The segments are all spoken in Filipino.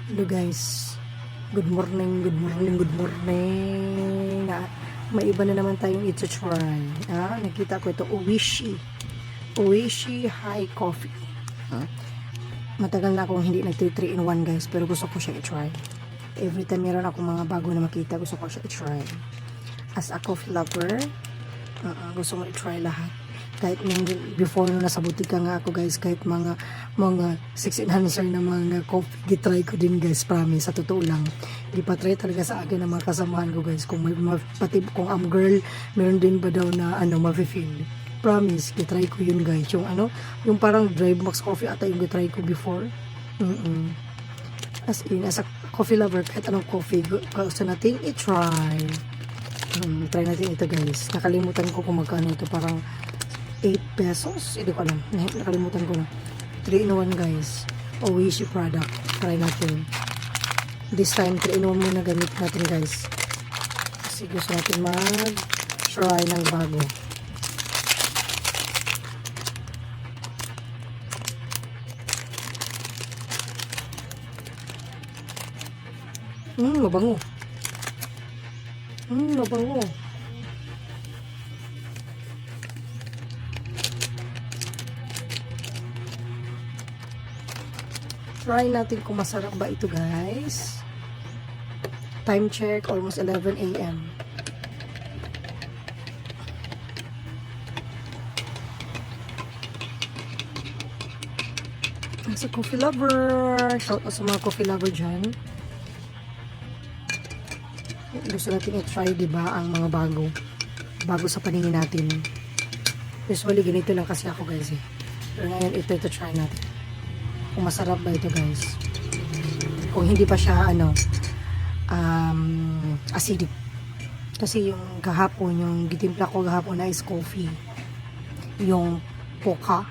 Hello guys, good morning, good morning, good morning. May iba na naman tayong ito-try. Nakita ko ito, Oishi High Coffee. Matagal na akong hindi nag-3 in 1 guys, pero gusto ko siya i-try. Every time meron akong mga bago na makita, gusto ko siya i-try. As a coffee lover, gusto mo i-try lahat. Kahit before nung nasa butika nga ako guys, kahit mga 6 enhancer na mga coffee, gitry ko din guys, promise, sa totoo lang. Di pa try talaga sa akin ng mga kasamahan ko guys, kung pati kung girl, meron din ba daw na mafe-feel. Promise, gitry ko yun guys, yung parang Drive Max Coffee ata yung gitry ko before. As a coffee lover, kahit anong coffee, gusto natin i-try. Try natin ito guys. Nakalimutan ko kung magkano ito, parang 8 pesos. Hindi ko alam. Nakalimutan ko na. 3 in 1 guys. Oishi product. Try natin. This time, 3 in 1 muna gamit natin guys. Kasi gusto natin mag-try ng bago. Mabango. Mabango. Try natin kung masarap ba ito guys. Time check, almost 11 a.m. As a coffee lover, shout out sa mga coffee lover dyan. Gusto natin i-try diba ang mga bago sa paningin natin. Usually ganito lang kasi ako guys eh. Pero ngayon ito try natin kung masarap ba ito guys, kung hindi pa siya acidic. Kasi yung kahapon, yung gitimpla ko kahapon na is coffee, yung poka,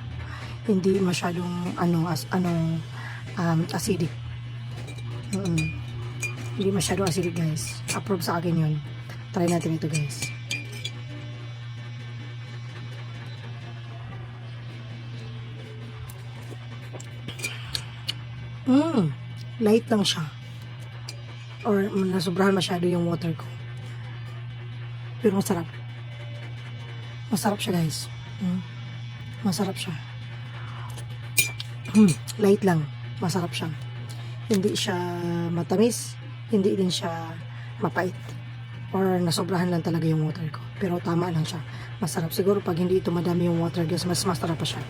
hindi masyadong acidic. Hindi masyadong acidic guys. Approve sa akin yun. Try natin ito guys. Light lang siya. Or nasobrahan masyado yung water ko. Pero masarap. Masarap siya guys. Masarap siya. Light lang. Masarap siya. Hindi siya matamis. Hindi din siya mapait. Or nasobrahan lang talaga yung water ko. Pero tama lang siya. Masarap. Siguro pag hindi ito madami yung water guys, mas masarap pa siya.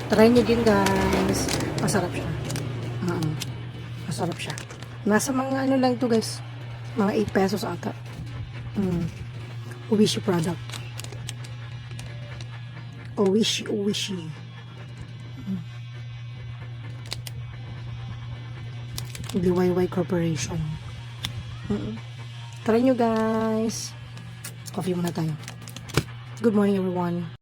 Try nyo din guys. Masarap siya. Masarap siya. Nasa mga lang to guys. Mga 8 pesos ata. Oishi product. Oishi. DIY Corporation. Try nyo guys. Coffee muna tayo. Good morning everyone.